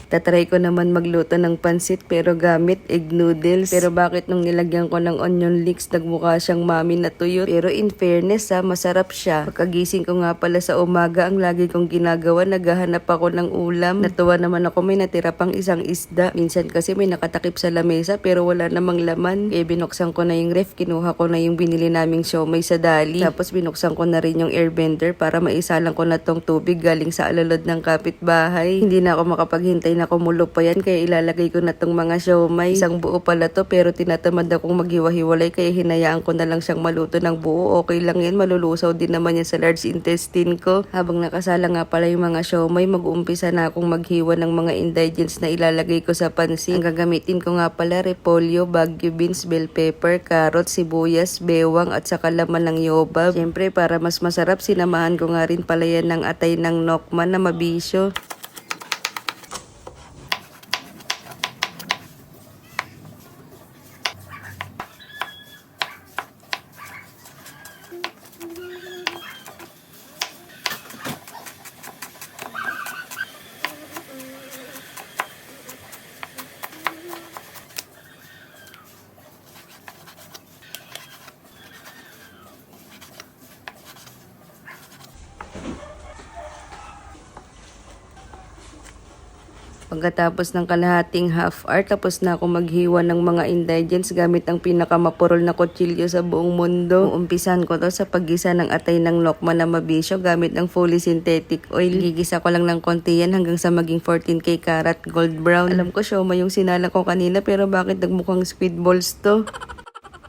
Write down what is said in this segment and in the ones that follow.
Tatry ko naman magluto ng pansit pero gamit egg noodles. Pero bakit nung nilagyan ko ng onion leeks, nagmukha siyang mami na tuyot. Pero in fairness masarap siya. Pagkagising ko nga pala sa umaga, ang lagi kong ginagawa, naghahanap ako ng ulam. Natuwa naman ako, may natira pang isang isda. Minsan kasi may nakatakip sa lamesa pero wala namang laman. Kaya binuksan ko na yung ref, kinuha ko na yung binili naming siomay sa Dali. Tapos binuksan ko na rin yung airbender para maisalang ko na tong tubig galing sa alalod ng kapitbahay. Hindi na ako makapaghintay na kumulo pa yan, kaya ilalagay ko na tong mga siomay. Isang buo pala to pero tinatamad akong maghiwa-hiwalay, kaya hinayaan ko na lang siyang maluto ng buo. Okay lang yan, malulusaw din naman yan sa large intestine ko. Habang nakasala nga pala yung mga siomay, mag-uumpisa na akong maghiwa ng mga ingredients na ilalagay ko sa pansit. Ang gagamitin ko nga pala, repolyo, baguio beans, bell pepper, carrot, sibuyas, bewang at saka laman ng yobab. Siyempre para mas masarap, sinamahan ko nga rin pala yan ng atay ng nokman na mabisyo. Pagkatapos ng kalahating half hour, tapos na ako maghiwa ng mga ingredients gamit ang pinakamapurol na kutsilyo sa buong mundo. Umpisan ko to sa paggisa ng atay ng nokma na mabisyo gamit ng fully synthetic oil. Gigisa ko lang ng konti yan hanggang sa maging 14K karat gold brown. Alam ko siomay yung sinala ko kanina, pero bakit nagmukhang squid balls to?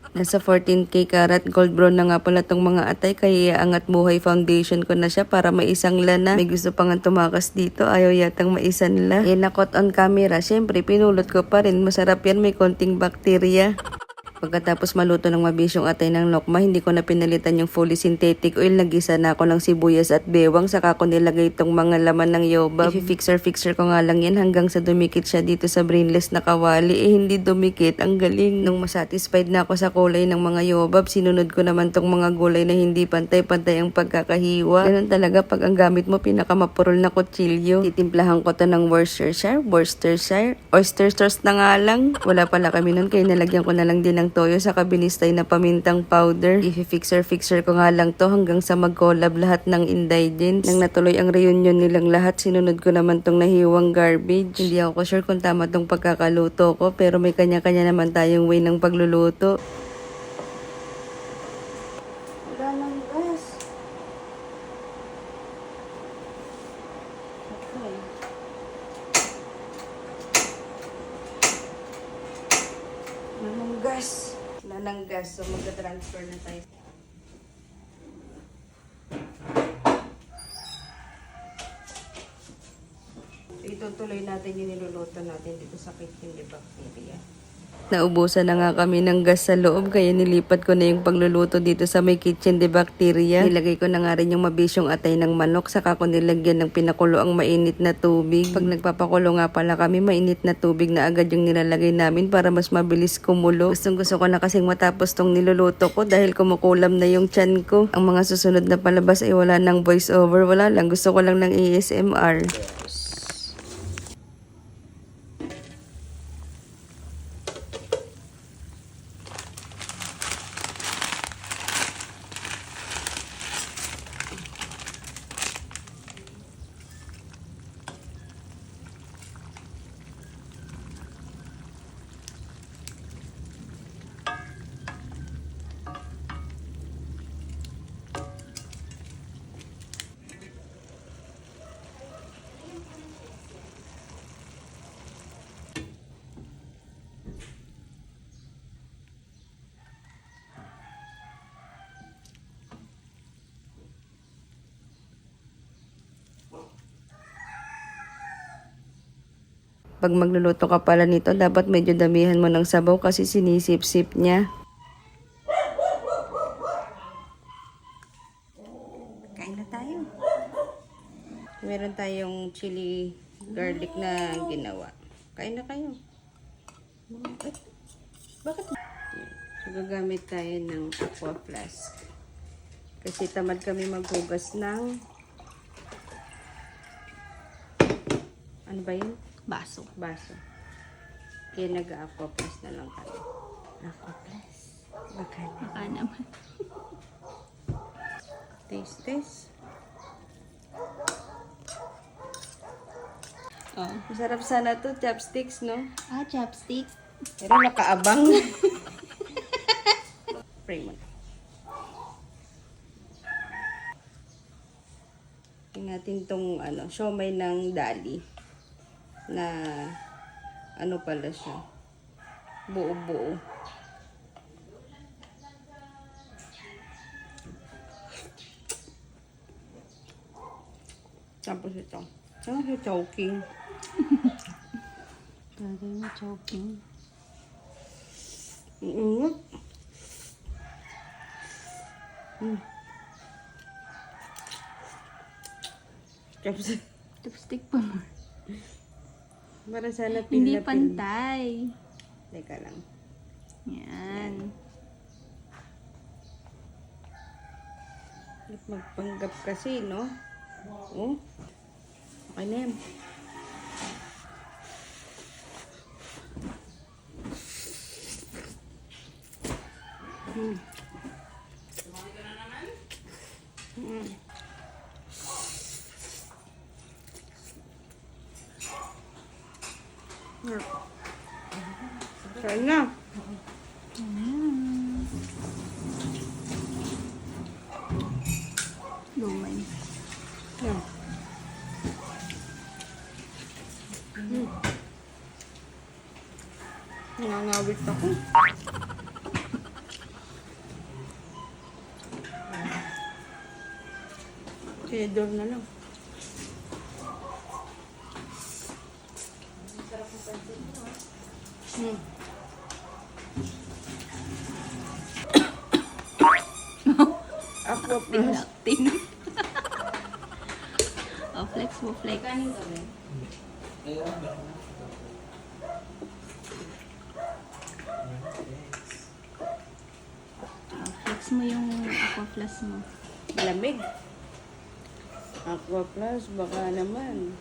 Nasa 14K karat gold brown na nga pala tong mga atay, kaya iangat buhay foundation ko na siya para maisang lana. May gusto pa nga tumakas dito, ayaw yatang maisan la. Nakot on camera, syempre pinulot ko pa rin. Masarap yan, may konting bakterya. Pagkatapos maluto ng mabisyong atay ng nokma, hindi ko na pinalitan yung fully synthetic oil. Nagisa na ako ng sibuyas at bewang, saka ko nilagay itong mga laman ng yobab. I-fixer ko nga lang yan hanggang sa dumikit siya dito sa brainless na kawali. Hindi dumikit, ang galing. Nung masatisfied na ako sa kulay ng mga yobab, sinunod ko naman tong mga gulay na hindi pantay-pantay ang pagkakahiwa. Ganun talaga pag ang gamit mo pinakamapurol na kutsilyo. Titimplahan ko to ng Worcestershire, oyster sauce na nga lang. Wala pala kami nun, kaya nalagyan ko na lang din ng toyo sa kabinistay na pamintang powder. I-fixer ko nga lang to hanggang sa mag-collab lahat ng ingredients. Nang natuloy ang reunion nilang lahat, sinunod ko naman tong nahiwang garbage. Hindi ako sure kung tama tong pagkakaluto ko, pero may kanya-kanya naman tayong way ng pagluluto. Wala nang gas. Okay. Gas. So magta-transfer na tayo. Itutuloy natin yung niluluto natin dito sa kitchen de bacteria. Naubusan na nga kami ng gas sa loob, kaya nilipat ko na yung pagluluto dito sa may kitchen de bacteria. Nilagay ko na nga rin yung mabisyong atay ng manok, saka ko nilagyan ng pinakulo ang mainit na tubig. Pag nagpapakulo nga pala kami, mainit na tubig na agad yung nilalagay namin para mas mabilis kumulo. Gusto ko na kasing matapos tong niluluto ko dahil kumukulam na yung tiyan ko. Ang mga susunod na palabas ay wala ng voice over, wala lang. Gusto ko lang ng ASMR. Pag magluluto ka pala nito, dapat medyo damihan mo ng sabaw kasi sinisip-sip niya. Kain na tayo. Meron tayong chili garlic na ginawa. Kain na kayo. Bakit? So, gagamit tayo ng aqua flask. Kasi tamad kami maghugas ng ano ba yun? Baso. Baso. Kaya nag-aqua plus na lang tayo. Aqua plus. Baka na. Baka naman. Taste. Oh. Masarap sana to, chopsticks, no? Chopsticks. Pero nakaabang. Pray mo. Tingnan tong siomay ng Dali. Na ano pala siya. Buo-buo. Tapos ito. Saan siya choking? Tagay mo choking. Mm. Chopstick. Chopstick pa mo. Para sana Hindi pin. pantay. Teka lang. Yan. Magpanggap kasi, no? Oh. Okay na yan. Saan na? Lumay. Yan. Nangangawit ako. Tinidor na lang. Aqua plus. Acting. Flex mo, flex. Flex mo yung aqua plus mo. Malamig. Aqua plus, baka naman.